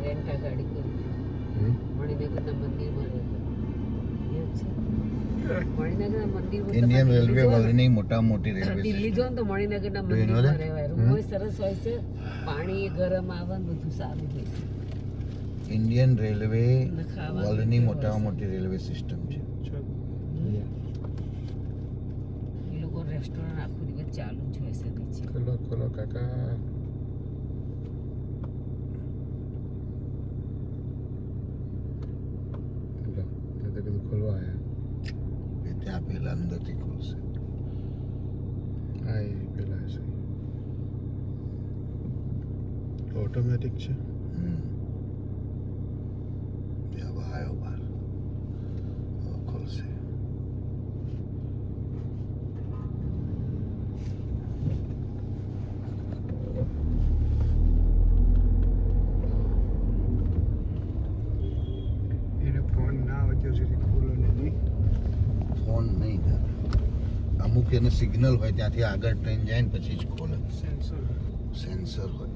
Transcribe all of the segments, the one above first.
રેન્ટા ગાડી કરી મણિનગરના મંદિરમાં રહેતો મણિનગરના મંદિર ઇન્ડિયન રેલવે વર્લ્ડની મોટામાં મોટી રેલવે દિલ્હી જો ને તો મણિનગરના મંદિરમાં રહેવાય રૂમ સરસ હોય છે પાણી ગરમ આવે ને બધું સારું હોય છે ઇન્ડિયન રેલવે વર્લ્ડની મોટામાં મોટી રેલવે સિસ્ટમ છે એ લોકો રેસ્ટોરન્ટ આખું દિવસ ચાલુ જ હોય છે નીચે ખોલો કાકા ખોલવા આવ્યા ત્યાં પેલા અંદરથી ખુલશે હા એ પેલા છે ઓટોમેટિક છે હવે આવ્યો બહાર હવે ખુલશે એને ફોન ના આવે ત્યાં સુધી ખોલો નહીં ફોન નહીં થાય અમુક એને સિગ્નલ હોય ત્યાંથી આગળ ટ્રેન જાય ને પછી જ ખોલે સેન્સર હોય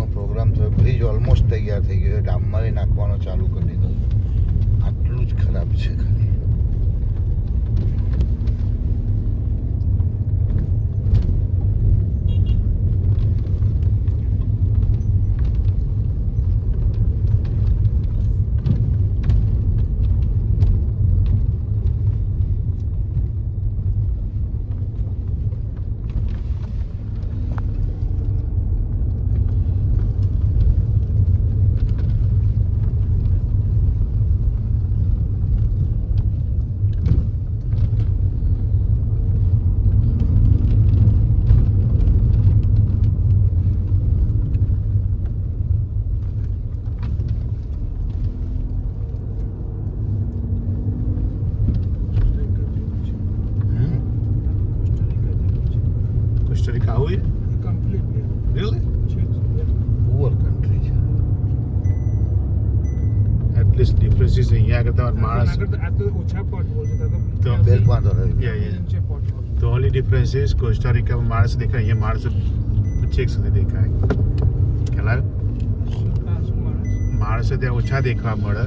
પ્રોગ્રામ થયો બ્રિજ ઓલમોસ્ટ તૈયાર થઈ ગયો ડામમાં નાખવાનો ચાલુ કરી દીધો આટલું જ ખરાબ છે ખાલી Really? Poor country છે. At least differences અહીંયા કરતા માણસ આ તો ઓછા પોટ બોલતો તો બેલ પાંચ હોય The only difference is Costa Rica માણસ દેખાય અહીંયા માણસ છેક સુધી દેખાય ખ્યાલ માણસો ત્યાં ઓછા દેખવા મળે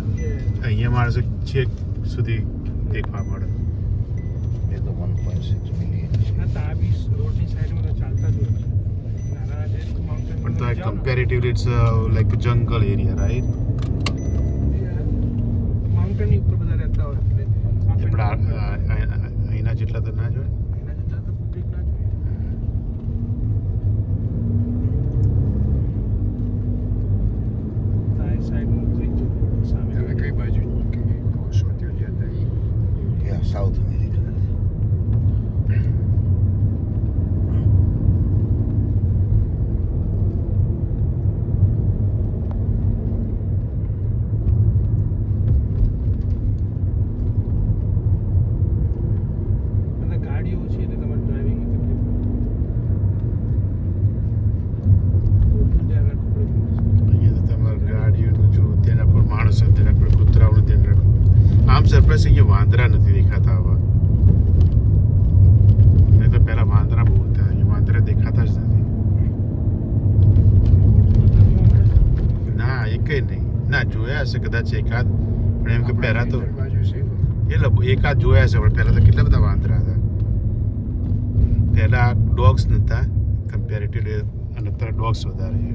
અહીંયા માણસો છેક સુધી દેખવા મળે એ તો 1.6 મિલિયન છે રોડની સાઈડમાં ચાલતા જ હોય પણ તો કમ્પેરેટિવલી ઇટ્સ લાઈક જંગલ એરિયા રાઈટ માઉન્ટેનની ઉપર બધા રહેતા હોય એટલે અહીંના જેટલા તો ના જ હોય એના જેટલા તો પબ્લિક ના જોઈએ તારી સાઈડમાં ઉતરી જ જવું સામે તમે કઈ બાજુ કોશો ત્યાં જતા યા સાઉથ અમેરિકા સરપ્રાઈઝ અહીંયા વાંદરા નથી દેખાતા હવે નહીં તો પહેલા વાંદરા બહુ હતા અહીંયા વાંદરા દેખાતા જ નથી ના એકય નહીં ના જોયા હશે કદાચ એકાદ પણ એમ કે પહેલા તો એકાદ જોયા હશે પણ પહેલા તો કેટલા બધા વાંદરા હતા પહેલા ડોગ્સ નહોતા કમ્પેરેટિવલી અને અત્યારે ડોગ્સ વધારે છે